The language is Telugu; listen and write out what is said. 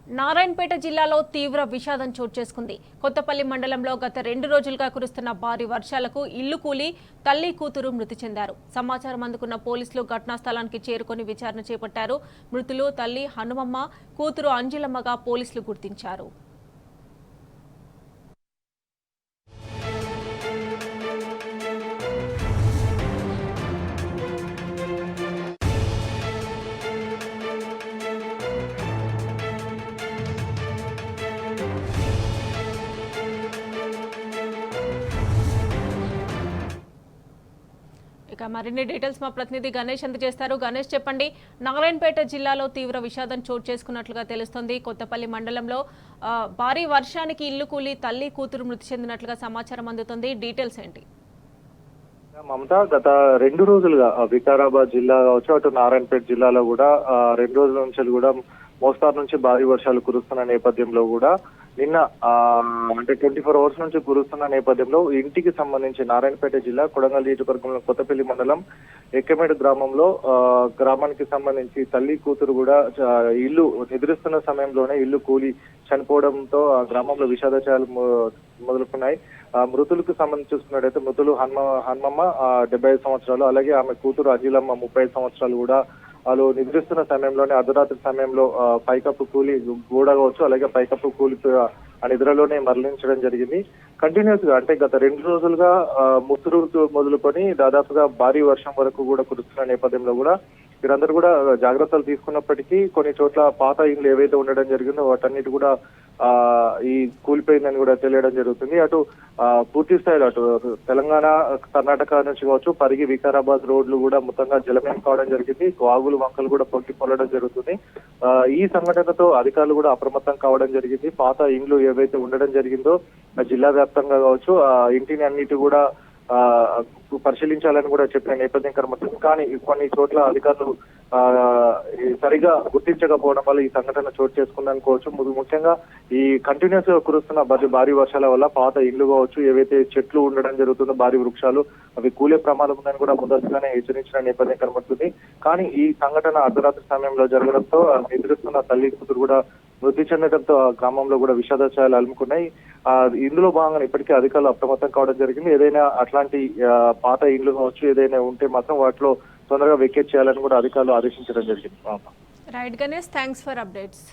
నారాయణపేట జిల్లాలో తీవ్ర విషాదం చోటు చేసుకుంది. కొత్తపల్లి మండలంలో గత 2 రోజులుగా కురుస్తున్న భారీ వర్షాలకు ఇల్లు కూలి తల్లి కూతురు మృతి చెందారు. సమాచారం అందుకున్న పోలీసులు ఘటనా స్థలానికి చేరుకొని విచారణ చేపట్టారు. మృతులు తల్లి హనుమమ్మ, కూతురు అంజిలమ్మగా పోలీసులు గుర్తించారు. ఇక మరిన్ని డీటెయిల్స్ మా ప్రతినిధి గణేష్ అందజేస్తారు. గణేష్, చెప్పండి. నారాయణపేట జిల్లాలో తీవ్ర విషాదం చోటు చేసుకున్నట్లుగా తెలుస్తోంది. కొత్తపల్లి మండలంలో భారీ వర్షానికి ఇల్లు కూలి తల్లి కూతురు మృతి చెందినట్లుగా సమాచారం అందుతుంది. డీటెయిల్స్ ఏంటి? మమత, గత 2 రోజులుగా వికారాబాద్ జిల్లా కావచ్చు, అటు నారాయణపేట జిల్లాలో కూడా 2 రోజుల నుంచి కూడా మోస్తారు నుంచి భారీ వర్షాలు కురుస్తున్న నేపథ్యంలో కూడా నిన్న అంటే 24 అవర్స్ నుంచి కురుస్తున్న నేపథ్యంలో ఇంటికి సంబంధించి నారాయణపేట జిల్లా కొడంగల్ నియోజకవర్గంలో కొత్తపల్లి మండలం ఎక్కమేడు గ్రామంలో గ్రామానికి సంబంధించి తల్లి కూతురు కూడా ఇల్లు నిద్రిస్తున్న సమయంలోనే ఇల్లు కూలి చనిపోవడంతో ఆ గ్రామంలో విషాదచారాలు మొదలుకున్నాయి. మృతులకు సంబంధించి చూసుకున్నట్టయితే మృతులు హన్మమ్మ 75 సంవత్సరాలు, అలాగే ఆమె కూతురు అంజిలమ్మ 35 సంవత్సరాలు కూడా వాళ్ళు నిద్రిస్తున్న సమయంలోనే అర్ధరాత్రి సమయంలో పైకప్పు కూలి గూడ కావచ్చు, అలాగే పైకప్పు కూలి ఆ నిద్రలోనే మరణించడం జరిగింది. కంటిన్యూస్ గా అంటే గత 2 రోజులుగా ముసురు మొదలుకొని దాదాపుగా భారీ వర్షం వరకు కూడా కురుస్తున్న నేపథ్యంలో కూడా వీరందరూ కూడా జాగ్రత్తలు తీసుకున్నప్పటికీ కొన్ని చోట్ల పాత ఇండ్లు ఏవైతే ఉండడం జరిగిందో వాటన్నిటి కూడా ఈ కూలిపోయిందని కూడా తెలియడం జరుగుతుంది. అటు పూర్తి స్థాయిలో అటు తెలంగాణ, కర్ణాటక నుంచి కావచ్చు పరిగి వికారాబాద్ రోడ్లు కూడా మొత్తంగా జలమయం కావడం జరిగింది. వాగులు వంకలు కూడా పొంగి పొల్లడం జరుగుతుంది. ఈ సంఘటనతో అధికారులు కూడా అప్రమత్తం కావడం జరిగింది. పాత ఇండ్లు ఏవైతే ఉండడం జరిగిందో జిల్లా వ్యాప్తంగా కావచ్చు ఇంటిని అన్నిటి కూడా పరిశీలించాలని కూడా చెప్పిన నేపథ్యం కనబడుతుంది. కానీ కొన్ని చోట్ల అధికారులు సరిగా గుర్తించకపోవడం వల్ల ఈ సంఘటన చోటు చేసుకుందనుకోవచ్చు. ముఖ్యంగా ఈ కంటిన్యూస్ గా కురుస్తున్న భారీ వర్షాల వల్ల పాత ఇళ్లు కావచ్చు, ఏవైతే చెట్లు ఉండడం జరుగుతుందో భారీ వృక్షాలు అవి కూలే ప్రమాదం ఉందని కూడా ముందస్తుగానే హెచ్చరించిన నేపథ్యం కనబడుతుంది. కానీ ఈ సంఘటన అర్ధరాత్రి సమయంలో జరగడంతో నిద్రిస్తున్న తల్లి కూతురు కూడా మృతి చెందడంతో ఆ గ్రామంలో కూడా విషాదచారాలు అలుముకున్నాయి. ఇందులో భాగంగా ఇప్పటికే అధికారులు అప్రమత్తం కావడం జరిగింది. ఏదైనా అట్లాంటి పాత ఇండ్లు కావచ్చు ఏదైనా ఉంటే మాత్రం వాటిలో తొందరగా వెకేట్ చేయాలని కూడా అధికారులు ఆదేశించడం జరిగింది. Right Ganesh, thanks for updates.